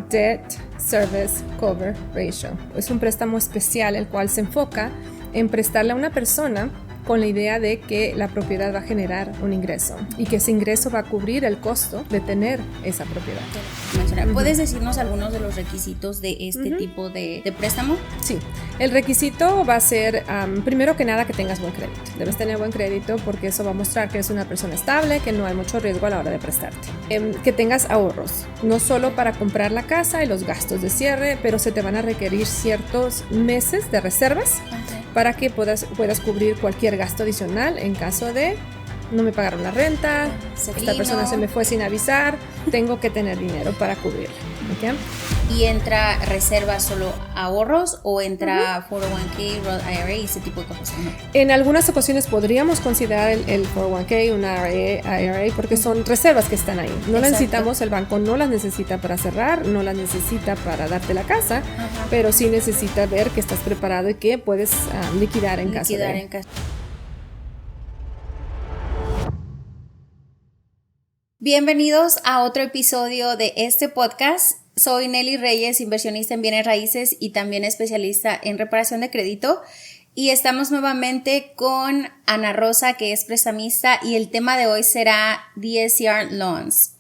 Debt Service Cover Ratio. Es un préstamo especial el cual se enfoca en prestarle a una persona con la idea de que la propiedad va a generar un ingreso y que ese ingreso va a cubrir el costo de tener esa propiedad. ¿Puedes decirnos algunos de los requisitos de este tipo de préstamo? Sí, el requisito va a ser, primero que nada, que tengas buen crédito. Debes tener buen crédito porque eso va a mostrar que eres una persona estable, que no hay mucho riesgo a la hora de prestarte. Que tengas ahorros, no solo para comprar la casa y los gastos de cierre, pero se te van a requerir ciertos meses de reservas para que puedas cubrir cualquier gasto adicional en caso de no me pagaron la renta, esta persona se me fue sin avisar, tengo que tener dinero para cubrirla. ¿Okay? ¿Y entra reserva solo ahorros o entra 401k, Roth IRA y ese tipo de cosas? En algunas ocasiones podríamos considerar el 401k, una IRA, porque son reservas que están ahí. No las necesitamos, el banco no las necesita para cerrar, no las necesita para darte la casa, pero sí necesita ver que estás preparado y que puedes liquidar en caso de... Bienvenidos a otro episodio de este podcast. Soy Nelly Reyes, inversionista en bienes raíces y también especialista en reparación de crédito. Y estamos nuevamente con Ana Rosa, que es prestamista, y el tema de hoy será DSCR Loans.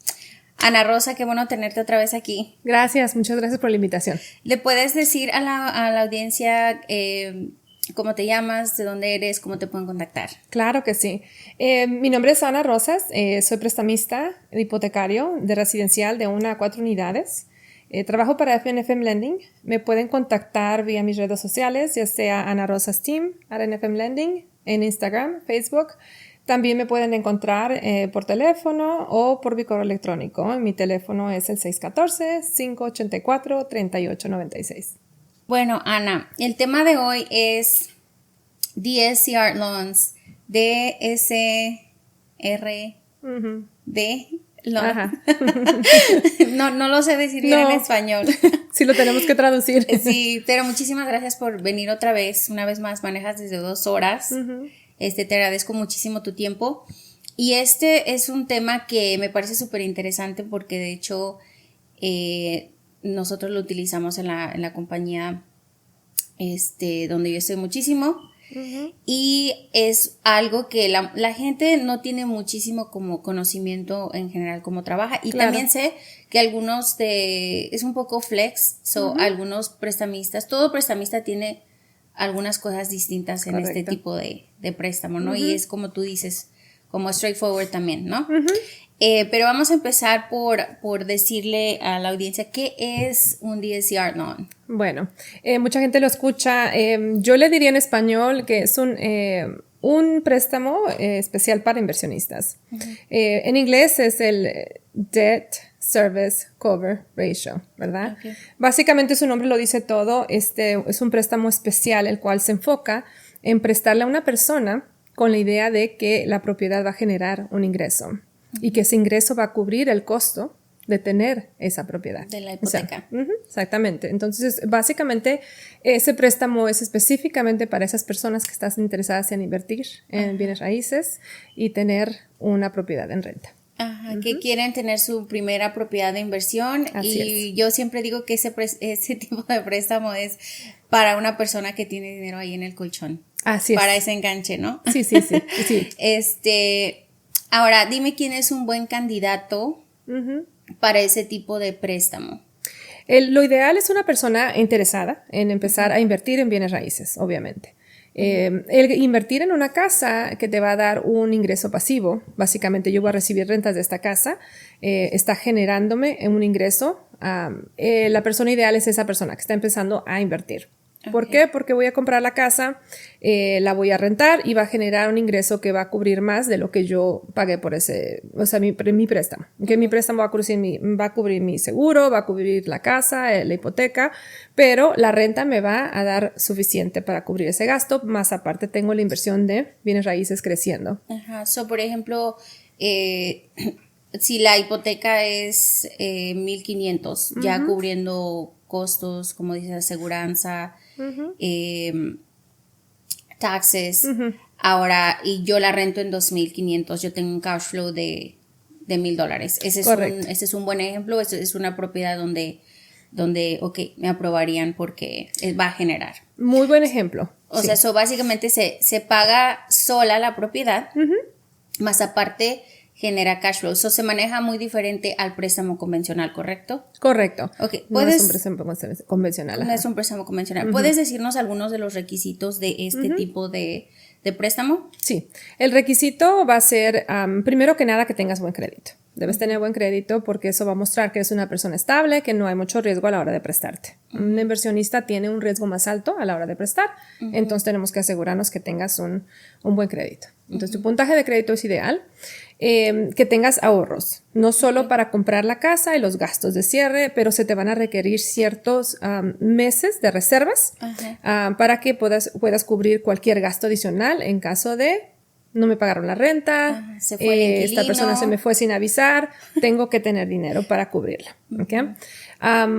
Ana Rosa, qué bueno tenerte otra vez aquí. Gracias, muchas gracias por la invitación. ¿Le puedes decir a la audiencia cómo te llamas, de dónde eres, cómo te pueden contactar? Claro que sí. Mi nombre es Ana Rosas, soy prestamista de hipotecario de residencial de 1 a 4 unidades. Trabajo para FNFM Lending. Me pueden contactar vía mis redes sociales, ya sea Ana Rosas Team, FNFM Lending, en Instagram, Facebook. También me pueden encontrar por teléfono o por mi correo electrónico. Mi teléfono es el 614-584-3896. Bueno, Ana, el tema de hoy es DSCR Loans, D Loans. No lo sé decir bien en español. Sí, lo tenemos que traducir. Sí, pero muchísimas gracias por venir otra vez. Una vez más, manejas desde 2 horas. Te agradezco muchísimo tu tiempo. Y este es un tema que me parece súper interesante porque de hecho nosotros lo utilizamos en la compañía donde yo estoy muchísimo. Y es algo que la gente no tiene muchísimo como conocimiento en general cómo trabaja, y también sé que algunos es un poco flex, algunos prestamistas, todo prestamista tiene algunas cosas distintas en este tipo de préstamo, ¿no? Y es como tú dices, como straightforward también, ¿no? Pero vamos a empezar por decirle a la audiencia qué es un DSCR Loan. Bueno, mucha gente lo escucha. Yo le diría en español que es un préstamo especial para inversionistas. En inglés es el Debt Service Cover Ratio, ¿verdad? Básicamente su nombre lo dice todo. Es un préstamo especial el cual se enfoca en prestarle a una persona con la idea de que la propiedad va a generar un ingreso. Y que ese ingreso va a cubrir el costo de tener esa propiedad. De la hipoteca. Exactamente. Entonces, básicamente, ese préstamo es específicamente para esas personas que están interesadas en invertir en bienes raíces y tener una propiedad en renta. Que quieren tener su primera propiedad de inversión. Así es. Yo siempre digo que ese tipo de préstamo es para una persona que tiene dinero ahí en el colchón. Así es. Para ese enganche, ¿no? Sí. Ahora, dime quién es un buen candidato para ese tipo de préstamo. Lo ideal es una persona interesada en empezar a invertir en bienes raíces, obviamente. El invertir en una casa que te va a dar un ingreso pasivo, básicamente yo voy a recibir rentas de esta casa, está generándome un ingreso. La persona ideal es esa persona que está empezando a invertir. ¿Por qué? Porque voy a comprar la casa, la voy a rentar y va a generar un ingreso que va a cubrir más de lo que yo pagué por mi préstamo. Que mi préstamo va a cubrir mi seguro, va a cubrir la casa, la hipoteca, pero la renta me va a dar suficiente para cubrir ese gasto, más aparte tengo la inversión de bienes raíces creciendo. Por ejemplo, si la hipoteca es 1,500, ya cubriendo costos, como dices, aseguranza, taxes, ahora, y yo la rento en 2,500, yo tengo un cash flow de $1,000. Ese es un buen ejemplo. Es una propiedad donde donde, ok, me aprobarían porque va a generar. Muy buen ejemplo. O sea, eso básicamente se paga sola la propiedad, más aparte genera cash flow. Eso se maneja muy diferente al préstamo convencional, ¿correcto? Correcto. Okay, no es un préstamo convencional. No es un préstamo convencional. ¿Puedes decirnos algunos de los requisitos de este tipo de préstamo? Sí. El requisito va a ser, primero que nada, que tengas buen crédito. Debes tener buen crédito porque eso va a mostrar que eres una persona estable, que no hay mucho riesgo a la hora de prestarte. Un inversionista tiene un riesgo más alto a la hora de prestar, entonces tenemos que asegurarnos que tengas un buen crédito. Entonces tu puntaje de crédito es ideal. Que tengas ahorros, no solo para comprar la casa y los gastos de cierre, pero se te van a requerir ciertos meses de reservas para que puedas cubrir cualquier gasto adicional en caso de no me pagaron la renta, se fue el esta persona se me fue sin avisar, tengo que tener dinero para cubrirla. ¿Okay?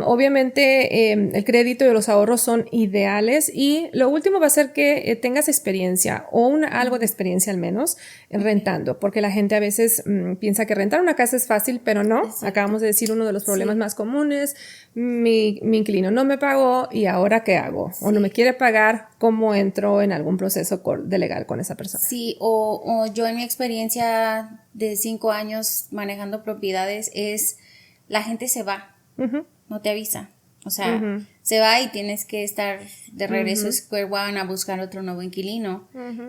Obviamente el crédito y los ahorros son ideales y lo último va a ser que tengas experiencia o algo de experiencia al menos rentando, porque la gente a veces piensa que rentar una casa es fácil, pero no. Exacto. Acabamos de decir uno de los problemas más comunes, mi inquilino no me pagó y ahora ¿qué hago? O no me quiere pagar, ¿cómo entro en algún proceso de legal con esa persona? Sí, o yo en mi experiencia de 5 años manejando propiedades la gente se va. No te avisa, o sea, se va y tienes que estar de regreso a Square One a buscar otro nuevo inquilino.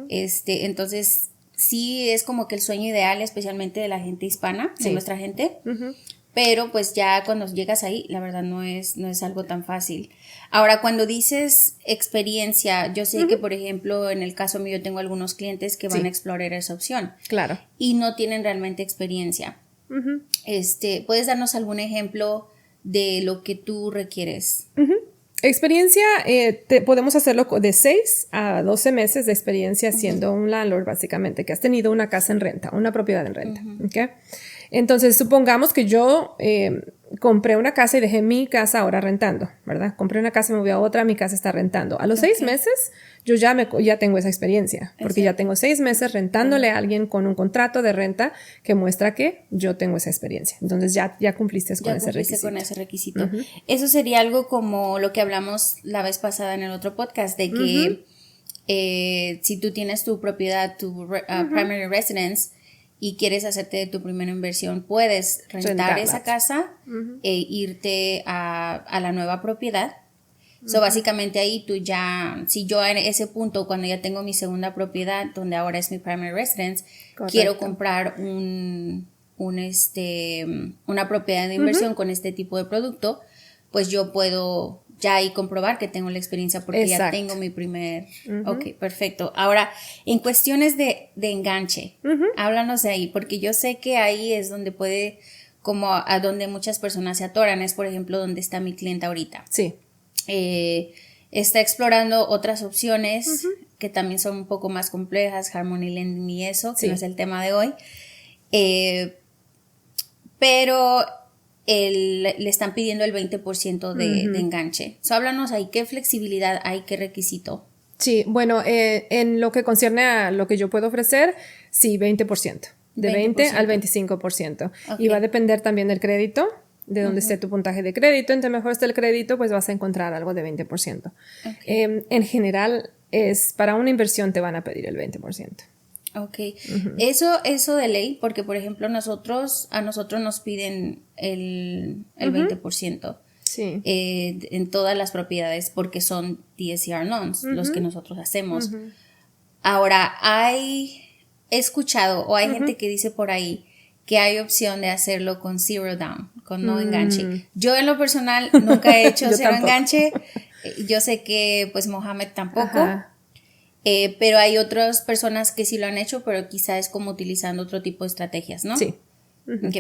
Entonces sí es como que el sueño ideal, especialmente de la gente hispana, de nuestra gente, pero pues ya cuando llegas ahí, la verdad no es algo tan fácil. Ahora, cuando dices experiencia, yo sé que, por ejemplo, en el caso mío, yo tengo algunos clientes que van a explorar esa opción. Claro. Y no tienen realmente experiencia. ¿Puedes darnos algún ejemplo de lo que tú requieres? Experiencia, podemos hacerlo de 6 a 12 meses de experiencia siendo un landlord, básicamente, que has tenido una casa en renta, una propiedad en renta. ¿Okay? Entonces, supongamos que yo compré una casa y dejé mi casa ahora rentando, ¿verdad? Compré una casa y me voy a otra, mi casa está rentando. A los 6 meses, yo ya tengo esa experiencia, porque ya tengo 6 meses rentándole a alguien con un contrato de renta que muestra que yo tengo esa experiencia. Entonces, ya cumpliste con ese requisito. Eso sería algo como lo que hablamos la vez pasada en el otro podcast, de que si tú tienes tu propiedad, tu primary residence, y quieres hacerte de tu primera inversión, puedes rentar esa casa e irte a la nueva propiedad. So, básicamente ahí tú ya, si yo en ese punto, cuando ya tengo mi segunda propiedad, donde ahora es mi primary residence, quiero comprar una propiedad de inversión con este tipo de producto, pues yo puedo ya ahí comprobar que tengo la experiencia porque ya tengo mi primer... Ok, perfecto. Ahora, en cuestiones de enganche, háblanos de ahí, porque yo sé que ahí es donde como a donde muchas personas se atoran, es por ejemplo donde está mi cliente ahorita. Sí. Está explorando otras opciones que también son un poco más complejas, Harmony Lending y eso, que no es el tema de hoy. Pero... le están pidiendo el 20% de enganche. So, háblanos ahí, ¿qué flexibilidad hay, qué requisito? Sí, bueno, en lo que concierne a lo que yo puedo ofrecer, sí, 20%. De 20 al 25%. Okay. Y va a depender también del crédito, de donde esté tu puntaje de crédito. Entre mejor esté el crédito, pues vas a encontrar algo de 20%. Okay. En general, para una inversión te van a pedir el 20%. Ok, eso de ley, porque por ejemplo a nosotros nos piden el 20%. Sí. En todas las propiedades porque son DSCR loans, los que nosotros hacemos. Ahora, he escuchado o hay gente que dice por ahí que hay opción de hacerlo con zero down, con no enganche. Yo en lo personal nunca he hecho cero enganche. Yo sé que pues Mohamed tampoco. Pero hay otras personas que sí lo han hecho, pero quizá es como utilizando otro tipo de estrategias, ¿no? Sí.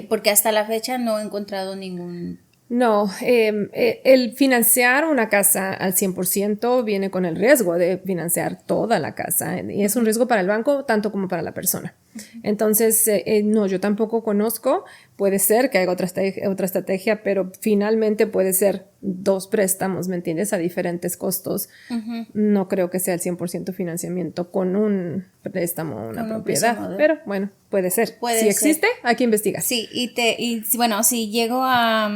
Porque hasta la fecha no he encontrado ningún... No, el financiar una casa al 100% viene con el riesgo de financiar toda la casa y es un riesgo para el banco tanto como para la persona. Entonces, no, yo tampoco conozco. Puede ser que haya otra estrategia, pero finalmente puede ser 2 préstamos, ¿me entiendes? A diferentes costos. No creo que sea el 100% financiamiento con un préstamo o una propiedad. Pero bueno, puede ser. Si existe, hay que investigar. Sí, y bueno, si llego a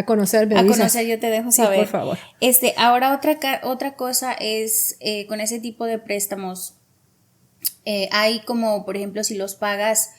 conocer, yo te dejo saber. Sí, por favor. Ahora otra cosa es con ese tipo de préstamos. Hay como, por ejemplo, si los pagas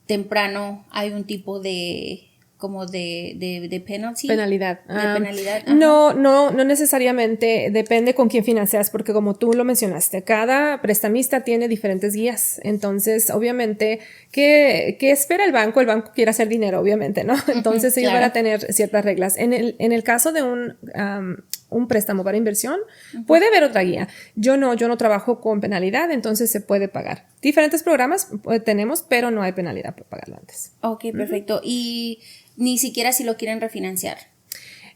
temprano, hay un tipo de como de penalty. Penalidad. De penalidad. No necesariamente. Depende con quién financias, porque como tú lo mencionaste, cada prestamista tiene diferentes guías. Entonces, obviamente, ¿qué espera el banco? El banco quiere hacer dinero, obviamente, ¿no? Entonces, ellos van a tener ciertas reglas. En el caso de un préstamo para inversión, puede haber otra guía. Yo no trabajo con penalidad, entonces se puede pagar. Diferentes programas tenemos, pero no hay penalidad por pagarlo antes. Ok, perfecto. Y ni siquiera si lo quieren refinanciar.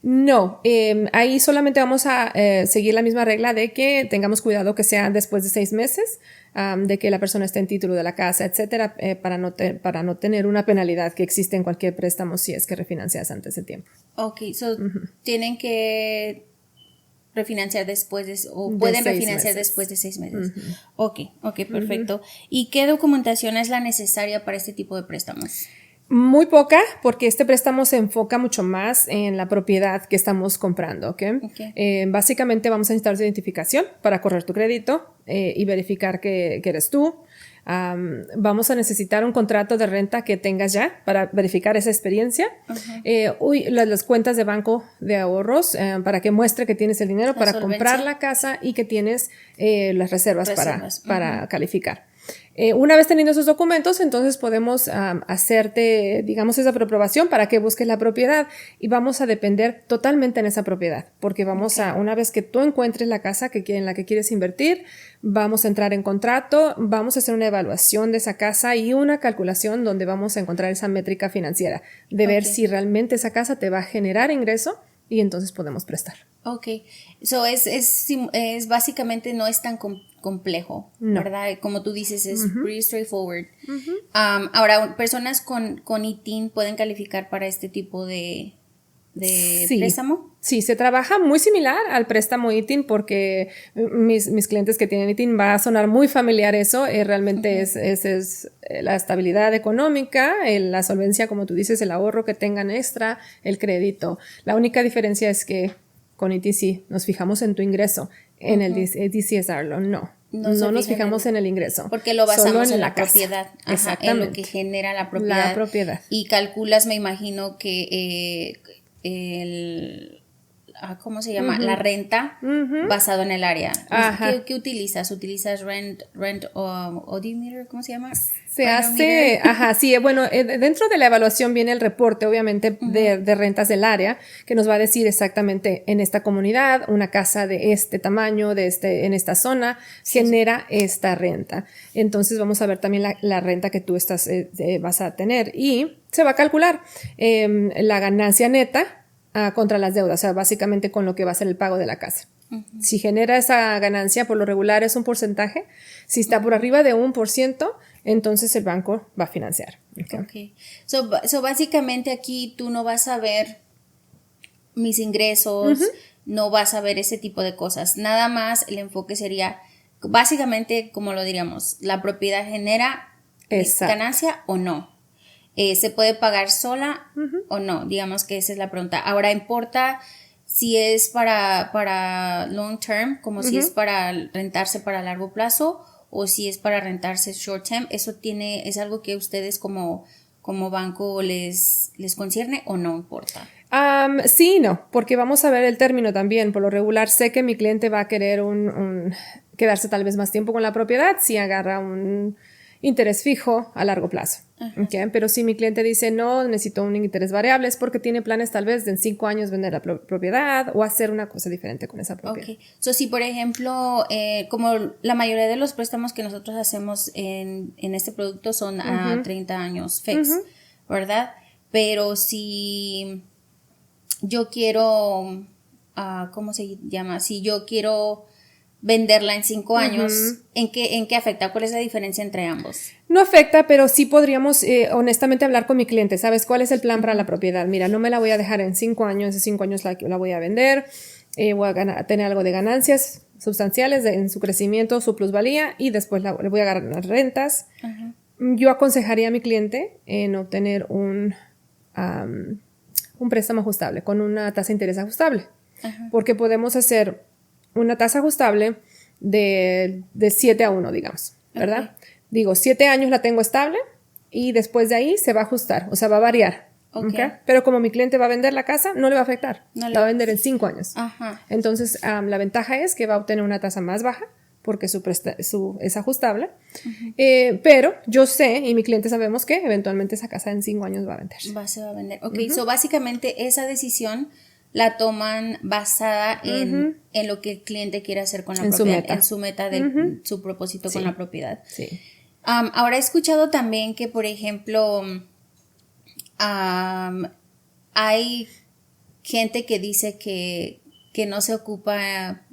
No, ahí solamente vamos a seguir la misma regla de que tengamos cuidado que sea después de 6 meses, de que la persona esté en título de la casa, etcétera, para no tener una penalidad que existe en cualquier préstamo si es que refinancias antes de tiempo. Ok, tienen que refinanciar pueden refinanciar después de 6 meses. Ok, perfecto. ¿Y qué documentación es la necesaria para este tipo de préstamos? Muy poca, porque este préstamo se enfoca mucho más en la propiedad que estamos comprando, ¿ok? Básicamente vamos a necesitar tu identificación para correr tu crédito y verificar que eres tú. Vamos a necesitar un contrato de renta que tengas ya para verificar esa experiencia. Las cuentas de banco de ahorros para que muestre que tienes el dinero para comprar la casa y que tienes las reservas. Para calificar. Una vez teniendo esos documentos, entonces podemos hacerte, digamos, esa aprobación para que busques la propiedad y vamos a depender totalmente en esa propiedad, porque una vez que tú encuentres la casa en la que quieres invertir, vamos a entrar en contrato, vamos a hacer una evaluación de esa casa y una calculación donde vamos a encontrar esa métrica financiera de ver si realmente esa casa te va a generar ingreso y entonces podemos prestar. Ok, es básicamente no es tan complejo, ¿verdad? Como tú dices, es pretty straightforward. Ahora, personas con ITIN pueden calificar para este tipo de préstamo. Sí, se trabaja muy similar al préstamo ITIN porque mis clientes que tienen ITIN va a sonar muy familiar eso. Realmente es la estabilidad económica, la solvencia, como tú dices, el ahorro que tengan extra, el crédito. La única diferencia es que con ITC nos fijamos en tu ingreso. En el DCSR no nos fijamos en el ingreso. Porque lo basamos en la propiedad. En lo que genera la propiedad. La propiedad. Y calculas, me imagino, que ¿cómo se llama? La renta basado en el área. ¿Qué utilizas? ¿Utilizas rent odimeter? ¿Cómo se llama? Se hace, bueno, dentro de la evaluación viene el reporte, obviamente, de rentas del área, que nos va a decir exactamente en esta comunidad, una casa de este tamaño, en esta zona, genera esta renta. Entonces vamos a ver también la renta que tú vas a tener y se va a calcular la ganancia neta contra las deudas, o sea, básicamente con lo que va a ser el pago de la casa. Si genera esa ganancia, por lo regular es un porcentaje. Si está por arriba de 1%, entonces el banco va a financiar. Okay. So básicamente aquí tú no vas a ver mis ingresos, no vas a ver ese tipo de cosas. Nada más el enfoque sería, básicamente, como lo diríamos, la propiedad genera ganancia o no. ¿Se puede pagar sola o no? Digamos que esa es la pregunta. Ahora, importa si es para long term, como si es para rentarse para largo plazo o si es para rentarse short term. ¿Eso es algo que ustedes como banco les concierne o no importa? Sí y no, porque vamos a ver el término también. Por lo regular, sé que mi cliente va a querer quedarse tal vez más tiempo con la propiedad si agarra un interés fijo a largo plazo. Pero si mi cliente dice no, necesito un interés variable, es porque tiene planes tal vez de en 5 años vender la propiedad o hacer una cosa diferente con esa propiedad. Si por ejemplo, como la mayoría de los préstamos que nosotros hacemos en este producto son a 30 años fix, ¿verdad? Pero si yo quiero, ¿cómo se llama? Si yo quiero venderla en 5 años, ¿en qué afecta? ¿Cuál es la diferencia entre ambos? No afecta, pero sí podríamos honestamente hablar con mi cliente. ¿Sabes cuál es el plan para la propiedad? Mira, no me la voy a dejar en 5 años, en 5 años la voy a vender, voy a tener algo de ganancias sustanciales en su crecimiento, su plusvalía, y después le voy a ganar rentas. Yo aconsejaría a mi cliente en obtener un préstamo ajustable, con una tasa de interés ajustable, porque podemos hacer una tasa ajustable de 7-1, digamos, ¿verdad? Digo, 7 años la tengo estable y después de ahí se va a ajustar, o sea, va a variar. Pero como mi cliente va a vender la casa, no le va a afectar. La va a vender en 5 años. Entonces, la ventaja es que va a obtener una tasa más baja porque es ajustable. Pero yo sé, y mi cliente sabemos que eventualmente esa casa en 5 años va a vender. Se va a vender. So básicamente esa decisión la toman basada en lo que el cliente quiere hacer con la propiedad, en su meta de su propósito con la propiedad. Sí. Ahora he escuchado también que, por ejemplo, hay gente que dice que no se ocupa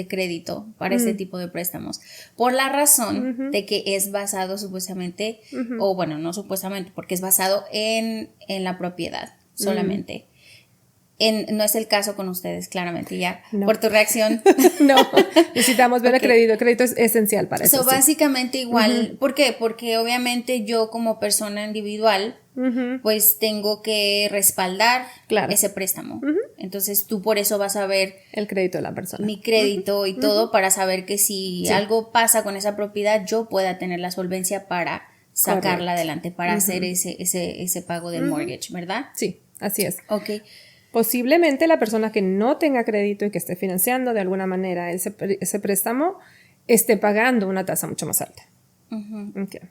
crédito para este tipo de préstamos por la razón de que es basado supuestamente, o bueno, no supuestamente, porque es basado en la propiedad solamente. No es el caso con ustedes, claramente, ya, por tu reacción. No, necesitamos ver el crédito. El crédito es esencial para eso. Básicamente igual, ¿por qué? Porque obviamente yo como persona individual, pues tengo que respaldar ese préstamo. Entonces tú por eso vas a ver el crédito de la persona. Mi crédito y todo para saber que si algo pasa con esa propiedad, yo pueda tener la solvencia para sacarla adelante, para hacer ese pago del mortgage, ¿verdad? Sí, así es. Posiblemente la persona que no tenga crédito y que esté financiando de alguna manera ese préstamo esté pagando una tasa mucho más alta.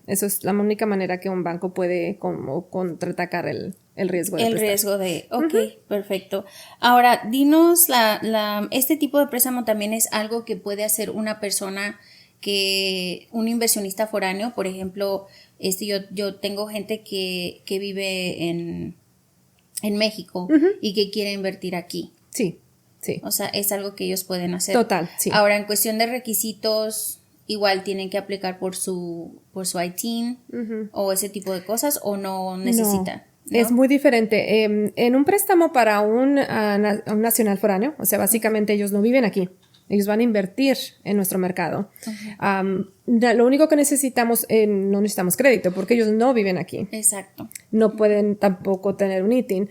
Eso es la única manera que un banco puede como contraatacar el riesgo de riesgo de, perfecto. Ahora, dinos, este tipo de préstamo también es algo que puede hacer una persona un inversionista foráneo. Por ejemplo, yo tengo gente que vive en México y que quiere invertir aquí. Sí. O sea, es algo que ellos pueden hacer. Total, sí. Ahora, en cuestión de requisitos, igual tienen que aplicar por su ITIN o ese tipo de cosas, o no necesitan. ¿No? Es muy diferente. En un préstamo para un nacional foráneo, o sea, básicamente ellos no viven aquí. Ellos van a invertir en nuestro mercado. Lo único que necesitamos, no necesitamos crédito porque ellos no viven aquí. Exacto. No pueden tampoco tener un ITIN.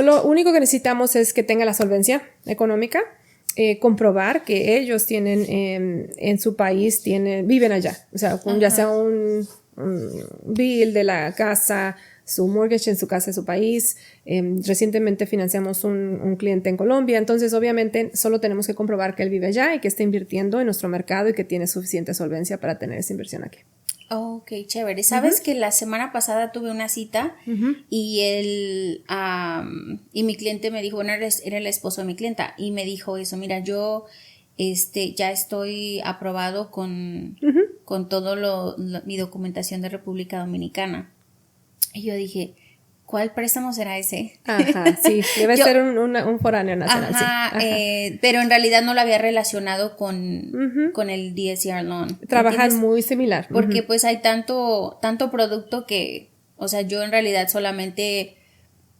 Lo único que necesitamos es que tenga la solvencia económica, comprobar que ellos tienen en su país, viven allá. O sea, ya sea un bill de la casa, su mortgage en su casa, en su país. Recientemente financiamos un cliente en Colombia, entonces obviamente solo tenemos que comprobar que él vive allá y que está invirtiendo en nuestro mercado y que tiene suficiente solvencia para tener esa inversión aquí. Ok, chévere. ¿Sabes que la semana pasada tuve una cita y mi cliente me dijo, bueno, era el esposo de mi clienta, y me dijo eso, mira, yo ya estoy aprobado con todo mi documentación de República Dominicana. Y yo dije, ¿cuál préstamo será ese? Sí, debe ser un foráneo nacional. Pero en realidad no lo había relacionado con el DSCR loan. Trabajan muy similar. Porque pues hay tanto producto que, o sea, yo en realidad solamente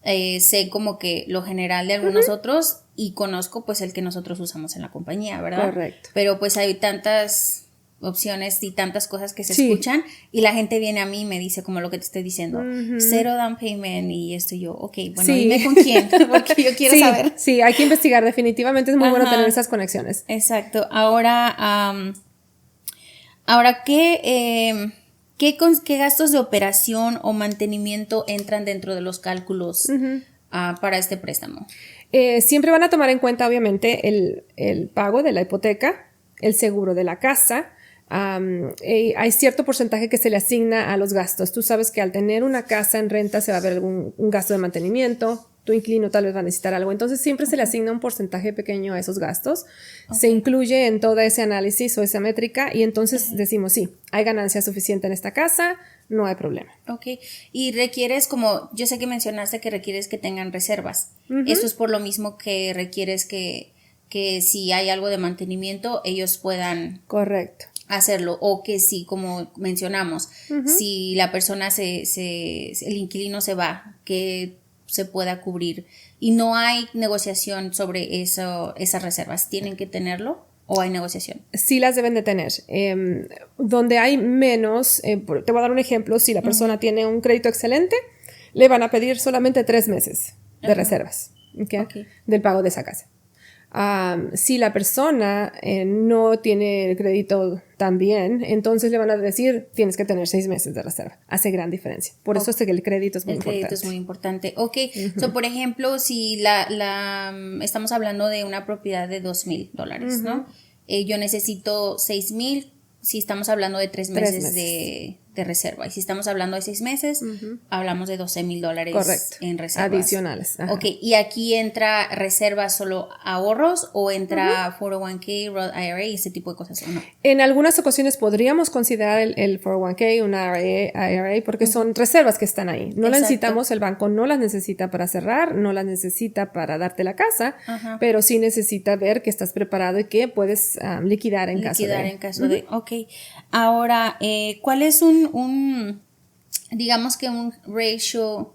sé como que lo general de algunos otros y conozco pues el que nosotros usamos en la compañía, ¿verdad? Correcto. Pero pues hay tantas opciones y tantas cosas que se escuchan y la gente viene a mí y me dice como lo que te estoy diciendo, 0 down payment y esto, y yo, bueno, dime con quién, porque yo quiero saber. Sí, hay que investigar, definitivamente es muy bueno tener esas conexiones. Exacto. Ahora, ¿qué gastos de operación o mantenimiento entran dentro de los cálculos para este préstamo? Siempre van a tomar en cuenta obviamente el pago de la hipoteca, el seguro de la casa. Hay cierto porcentaje que se le asigna a los gastos. Tú sabes que al tener una casa en renta se va a ver un gasto de mantenimiento, tu inquilino tal vez va a necesitar algo, entonces siempre se le asigna un porcentaje pequeño a esos gastos, se incluye en todo ese análisis o esa métrica y entonces decimos sí, hay ganancia suficiente en esta casa, no hay problema. Y requieres, como yo sé que mencionaste que requieres que tengan reservas, eso es por lo mismo que requieres que que si hay algo de mantenimiento, ellos puedan Correcto. hacerlo, o que si, como mencionamos, si la persona el inquilino se va, que se pueda cubrir, y no hay negociación sobre eso, esas reservas, ¿tienen que tenerlo o hay negociación? Sí las deben de tener. Donde hay menos, te voy a dar un ejemplo, si la persona tiene un crédito excelente, le van a pedir solamente 3 meses de reservas, ¿okay? Del pago de esa casa. Si la persona no tiene el crédito tan bien, entonces le van a decir, tienes que tener 6 meses de reserva. Hace gran diferencia. Por eso es que el crédito es muy importante. El crédito es muy importante. Ok, so, por ejemplo, si estamos hablando de una propiedad de $2,000, ¿no? Yo necesito 6,000 si estamos hablando de 3 meses de reserva. Y si estamos hablando de 6 meses, hablamos de $12,000 en reservas. Adicionales. Ajá. Ok, ¿y aquí entra reservas solo ahorros o entra 401k, Roth IRA y ese tipo de cosas? ¿O no? En algunas ocasiones podríamos considerar el 401k, una IRA, porque son reservas que están ahí. No las necesitamos, el banco no las necesita para cerrar, no las necesita para darte la casa, pero sí necesita ver que estás preparado y que puedes liquidar en caso de... Ok. Ahora, ¿cuál es digamos que un ratio,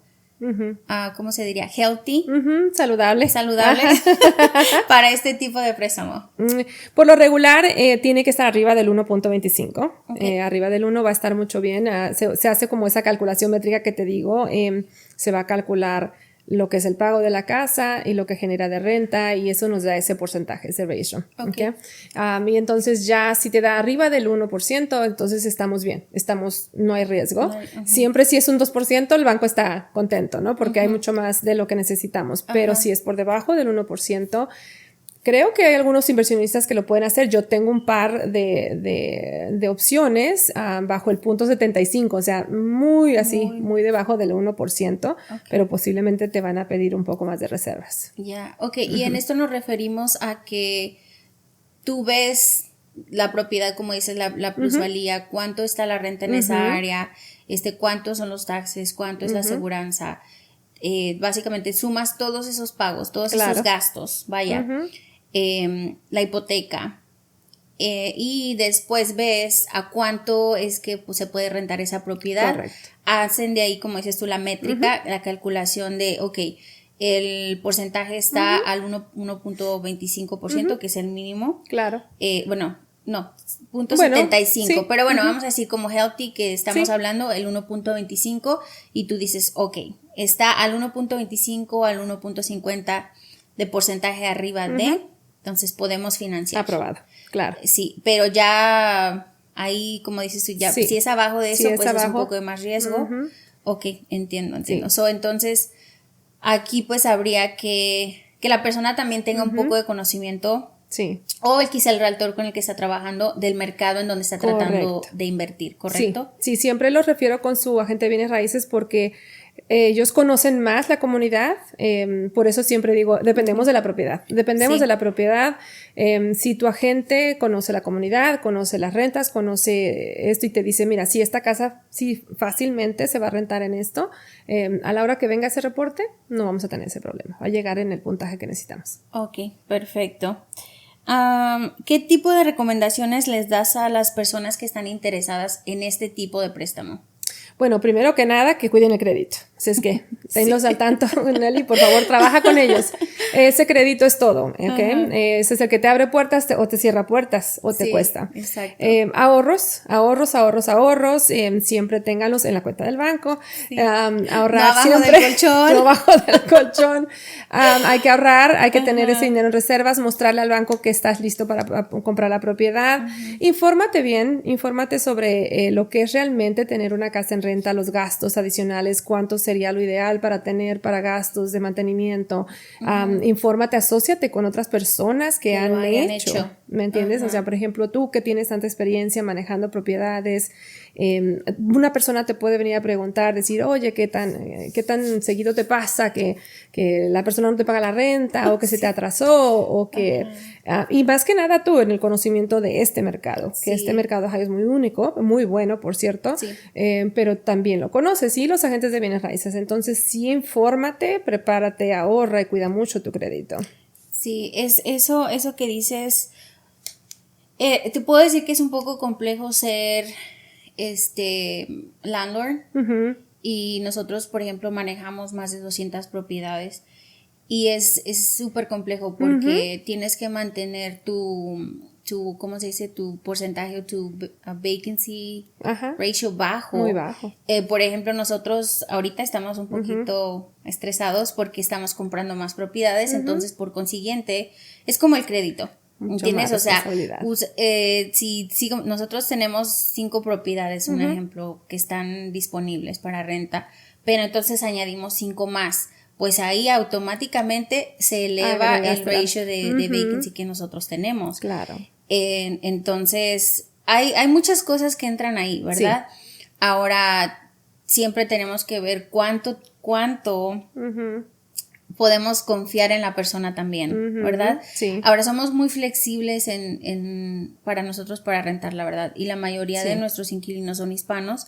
¿cómo se diría? Healthy. Saludable. Para este tipo de préstamo. Por lo regular, tiene que estar arriba del 1.25. Arriba del 1 va a estar mucho bien. Se hace como esa calculación métrica que te digo. Se va a calcular lo que es el pago de la casa y lo que genera de renta, y eso nos da ese porcentaje, ese ratio. Okay. Y entonces ya si te da arriba del 1%, entonces estamos bien, no hay riesgo. Siempre si es un 2%, el banco está contento, ¿no? Porque hay mucho más de lo que necesitamos. Pero si es por debajo del 1%, creo que hay algunos inversionistas que lo pueden hacer. Yo tengo un par de opciones bajo el punto 75, o sea, muy debajo del 1%, pero posiblemente te van a pedir un poco más de reservas. Ya, y en esto nos referimos a que tú ves la propiedad, como dices, la plusvalía, cuánto está la renta en esa área, cuántos son los taxes, cuánto es la aseguranza. Básicamente sumas todos esos pagos, todos esos gastos, vaya. La hipoteca, y después ves a cuánto es que pues, se puede rentar esa propiedad. Correcto. Hacen de ahí, como dices tú, la métrica, la calculación de, el porcentaje está al 1.25%, que es el mínimo. Claro. Bueno, no, 0.75, sí. Pero bueno, vamos a decir como healthy, que estamos hablando, el 1.25, y tú dices, está al 1.25, al 1.50 de porcentaje arriba de... Entonces podemos financiar. Aprobado, claro. Sí, pero ya ahí, como dices tú, ya si es abajo de eso, pues es un poco de más riesgo. Entiendo. Entonces, aquí pues habría que la persona también tenga un poco de conocimiento. Sí. O quizá el realtor con el que está trabajando del mercado en donde está tratando de invertir, ¿correcto? Sí, siempre los refiero con su agente de bienes raíces porque ellos conocen más la comunidad, por eso siempre digo, dependemos de la propiedad. Si tu agente conoce la comunidad, conoce las rentas, conoce esto y te dice, mira, si esta casa fácilmente se va a rentar en esto, a la hora que venga ese reporte, no vamos a tener ese problema. Va a llegar en el puntaje que necesitamos. Ok, perfecto. ¿Qué tipo de recomendaciones les das a las personas que están interesadas en este tipo de préstamo? Bueno, primero que nada, que cuiden el crédito. Así es que, tenlos al tanto, Nelly, por favor, trabaja con ellos. Ese crédito es todo, Ese es el que te abre puertas o te cierra puertas o te cuesta. Exacto. Ahorros. Siempre ténganlos en la cuenta del banco. Ahorrar no siempre. No bajo del colchón. Hay que ahorrar, hay que tener ese dinero en reservas, mostrarle al banco que estás listo para comprar la propiedad. Infórmate bien, sobre lo que es realmente tener una casa en renta, los gastos adicionales, cuánto sería lo ideal para gastos de mantenimiento. Infórmate, asóciate con otras personas que han hecho. ¿Me entiendes? O sea, por ejemplo, tú que tienes tanta experiencia manejando propiedades, una persona te puede venir a preguntar, decir, oye, ¿qué tan seguido te pasa que la persona no te paga la renta o que se te atrasó o que... y más que nada tú en el conocimiento de este mercado, que este mercado es muy único, muy bueno, por cierto, pero también lo conoces, y los agentes de bienes raíces. Entonces, sí, infórmate, prepárate, ahorra y cuida mucho tu crédito. Sí, es eso que dices, te puedo decir que es un poco complejo ser landlord. Y nosotros, por ejemplo, manejamos más de 200 propiedades y es súper complejo porque tienes que mantener tu ¿cómo se dice? Tu porcentaje, tu vacancy ratio bajo. Muy bajo. Por ejemplo, nosotros ahorita estamos un poquito estresados porque estamos comprando más propiedades, entonces por consiguiente es como el crédito. ¿Entiendes? O sea, si nosotros tenemos 5 propiedades, un ejemplo, que están disponibles para renta, pero entonces añadimos 5 más, pues ahí automáticamente se eleva el ratio de vacancy que nosotros tenemos. Claro. Entonces, hay muchas cosas que entran ahí, ¿verdad? Sí. Ahora, siempre tenemos que ver cuánto podemos confiar en la persona también, ¿verdad? Sí. Ahora somos muy flexibles para nosotros para rentar, la verdad, y la mayoría de nuestros inquilinos son hispanos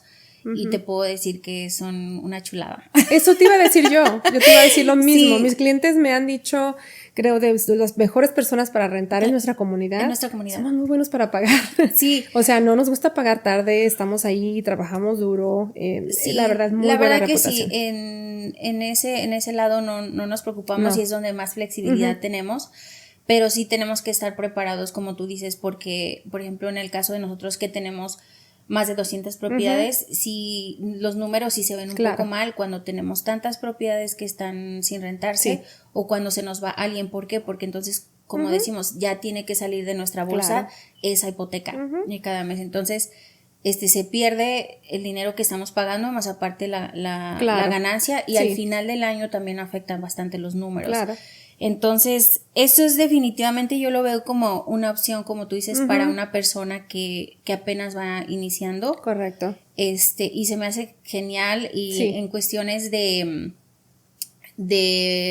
y te puedo decir que son una chulada. Eso te iba a decir yo te iba a decir lo mismo. Sí. Mis clientes me han dicho, creo, de las mejores personas para rentar en nuestra comunidad. En nuestra comunidad. Somos muy buenos para pagar. Sí. O sea, no nos gusta pagar tarde, estamos ahí, trabajamos duro. Sí, la verdad, muy buena reputación. La verdad que sí, en ese lado no nos preocupamos y es donde más flexibilidad tenemos. Pero sí tenemos que estar preparados, como tú dices, porque, por ejemplo, en el caso de nosotros que tenemos más de 200 propiedades, si los números sí se ven un poco mal cuando tenemos tantas propiedades que están sin rentarse o cuando se nos va alguien. ¿Por qué? Porque entonces, como decimos, ya tiene que salir de nuestra bolsa esa hipoteca y cada mes. Entonces, se pierde el dinero que estamos pagando, más aparte la ganancia y al final del año también afectan bastante los números. Claro. Entonces, eso es definitivamente, yo lo veo como una opción, como tú dices, para una persona que apenas va iniciando. Correcto. Y se me hace genial y en cuestiones de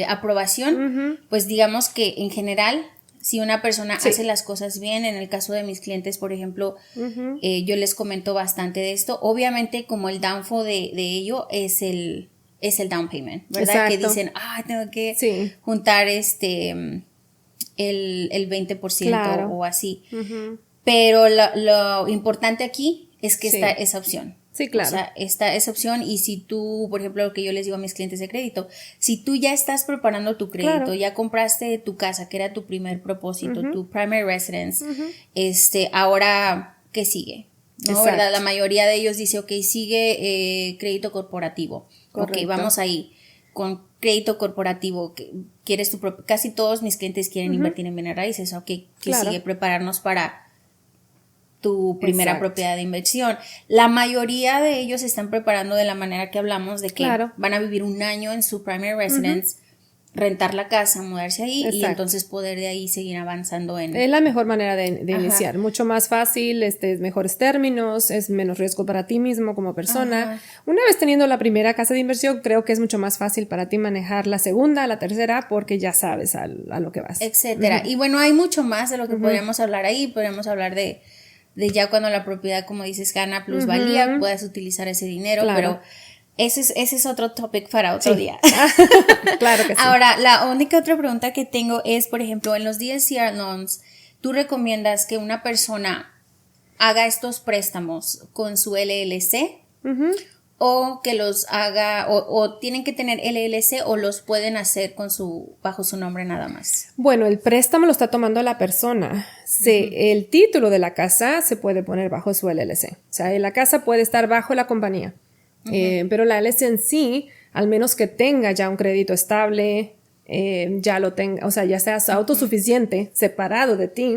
aprobación, pues digamos que en general, si una persona hace las cosas bien, en el caso de mis clientes, por ejemplo, yo les comento bastante de esto. Obviamente, como el downfall de ello es el down payment, ¿verdad? Exacto. Que dicen, tengo que juntar el 20% o así. Pero lo importante aquí es que está esa opción. Sí, claro. O sea, está esa opción y si tú, por ejemplo, lo que yo les digo a mis clientes de crédito, si tú ya estás preparando tu crédito, ya compraste tu casa, que era tu primer propósito, tu primary residence, ahora, ¿qué sigue? ¿No? ¿Verdad? La mayoría de ellos dice, ok, sigue crédito corporativo. Correcto. Ok, vamos ahí. Con crédito corporativo, quieres casi todos mis clientes quieren invertir en bienes raíces. Ok, ¿qué sigue? Prepararnos para tu primera propiedad de inversión. La mayoría de ellos se están preparando de la manera que hablamos, de que van a vivir un año en su primary residence, rentar la casa, mudarse ahí y entonces poder de ahí seguir avanzando es la mejor manera de iniciar, mucho más fácil, mejores términos, es menos riesgo para ti mismo como persona. Una vez teniendo la primera casa de inversión, creo que es mucho más fácil para ti manejar la segunda, la tercera, porque ya sabes a lo que vas. Etcétera. Y bueno, hay mucho más de lo que podríamos hablar ahí, podríamos hablar de ya cuando la propiedad, como dices, gana plusvalía, puedas utilizar ese dinero, pero ese es otro topic para otro día. Claro que sí. Ahora, la única otra pregunta que tengo es, por ejemplo, en los DSCR loans, ¿tú recomiendas que una persona haga estos préstamos con su LLC? O que los haga, o tienen que tener LLC o los pueden hacer bajo su nombre nada más? Bueno, el préstamo lo está tomando la persona. El título de la casa se puede poner bajo su LLC. O sea, la casa puede estar bajo la compañía. Pero la LLC en sí, al menos que tenga ya un crédito estable, ya lo tenga, o sea, ya sea autosuficiente, separado de ti,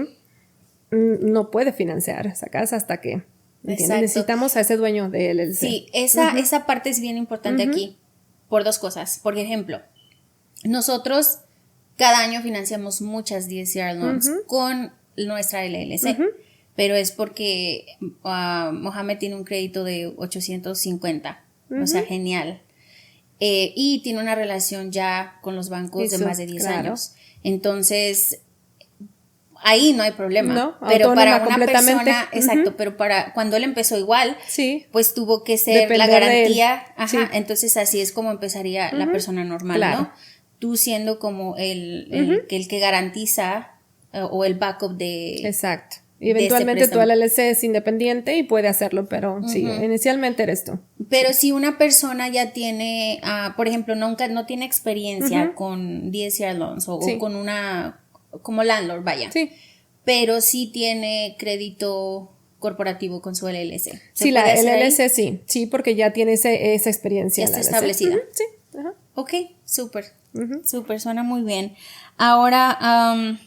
no puede financiar esa casa hasta que necesitamos a ese dueño de LLC. Sí, esa parte es bien importante aquí por dos cosas. Por ejemplo, nosotros cada año financiamos muchas DSCR loans con nuestra LLC. Pero es porque Mohamed tiene un crédito de 850, o sea, genial. Y tiene una relación ya con los bancos de más de 10 años. Entonces, ahí no hay problema. No, pero para una persona, pero para cuando él empezó igual, pues tuvo que ser la garantía. Entonces así es como empezaría la persona normal, ¿no? tú siendo como el que garantiza o el backup de... Exacto. Y eventualmente tu LLC es independiente y puede hacerlo, pero sí, inicialmente eres tú. Pero si una persona ya tiene, por ejemplo, no tiene experiencia con DSCR loans o con como landlord, vaya. Sí. Pero sí tiene crédito corporativo con su LLC. Sí, la LLC sí, porque ya tiene esa experiencia. Ya está establecida. Sí. Ajá. Ok, súper, suena muy bien. Ahora,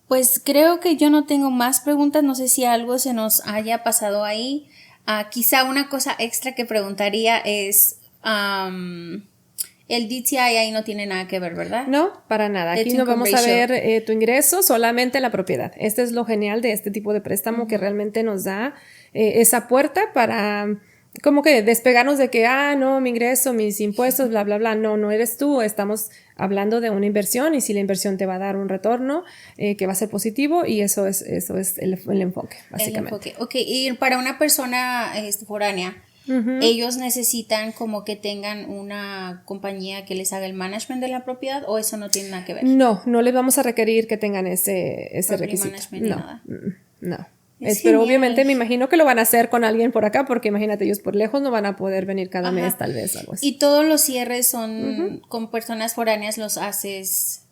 pues creo que yo no tengo más preguntas, no sé si algo se nos haya pasado ahí. Quizá una cosa extra que preguntaría es, el DTI ahí no tiene nada que ver, ¿verdad? No, para nada. Aquí no vamos a ver tu ingreso, solamente la propiedad. Este es lo genial de este tipo de préstamo que realmente nos da esa puerta para como que despegarnos de que, no, mi ingreso, mis impuestos, bla, bla, bla. No eres tú. Estamos hablando de una inversión y si la inversión te va a dar un retorno que va a ser positivo y eso es el enfoque, básicamente. El enfoque. Ok, y para una persona foránea, ellos necesitan como que tengan una compañía que les haga el management de la propiedad o eso no tiene nada que ver. No les vamos a requerir que tengan ese requisito. Management ni nada. No. Pero obviamente me imagino que lo van a hacer con alguien por acá porque imagínate, ellos por lejos no van a poder venir cada mes tal vez algo así. Y todos los cierres son con personas foráneas, los haces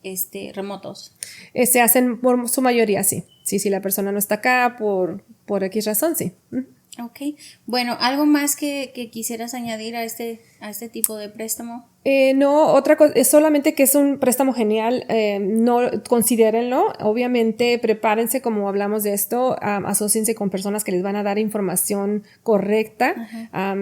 remotos. Se hacen por su mayoría, sí. Sí, la persona no está acá por X razón, sí. Ok, bueno, ¿algo más que quisieras añadir a este tipo de préstamo? No, otra cosa, es solamente que es un préstamo genial, no, considérenlo, obviamente prepárense como hablamos de esto, asóciense con personas que les van a dar información correcta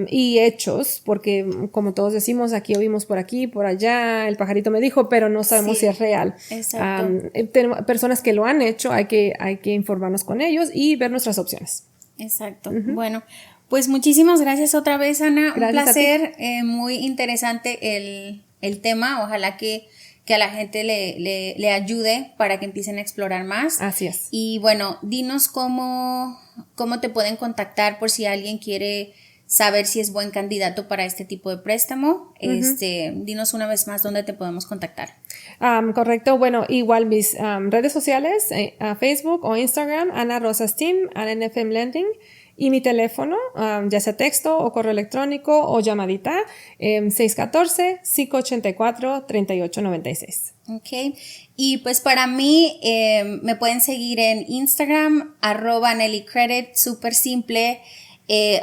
y hechos, porque como todos decimos, aquí oímos por aquí, por allá, el pajarito me dijo, pero no sabemos si es real. Exacto. Tenemos personas que lo han hecho, hay que informarnos con ellos y ver nuestras opciones. Exacto. Bueno, pues muchísimas gracias otra vez, Ana. Gracias, un placer, muy interesante el tema. Ojalá que a la gente le ayude para que empiecen a explorar más. Así es. Y bueno, dinos cómo te pueden contactar por si alguien quiere saber si es buen candidato para este tipo de préstamo. Dinos una vez más dónde te podemos contactar. Correcto, bueno, igual mis redes sociales, a Facebook o Instagram, Ana Rosas Team, Ana NFM Lending, y mi teléfono, ya sea texto o correo electrónico o llamadita, 614-584-3896. Ok, y pues para mí me pueden seguir en Instagram, @NellyCredit, súper simple.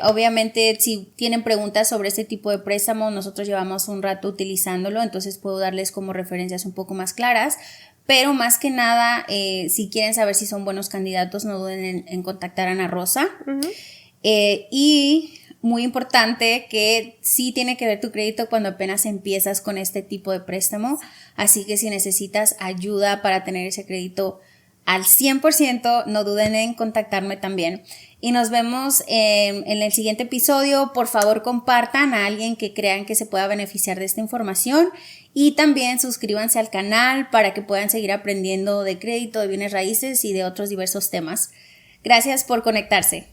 Obviamente si tienen preguntas sobre este tipo de préstamo, nosotros llevamos un rato utilizándolo, entonces puedo darles como referencias un poco más claras, pero más que nada, si quieren saber si son buenos candidatos, no duden en contactar a Ana Rosa. Y muy importante que sí tiene que ver tu crédito cuando apenas empiezas con este tipo de préstamo, así que si necesitas ayuda para tener ese crédito al 100%, no duden en contactarme también. Y nos vemos en el siguiente episodio. Por favor, compartan a alguien que crean que se pueda beneficiar de esta información. Y también suscríbanse al canal para que puedan seguir aprendiendo de crédito, de bienes raíces y de otros diversos temas. Gracias por conectarse.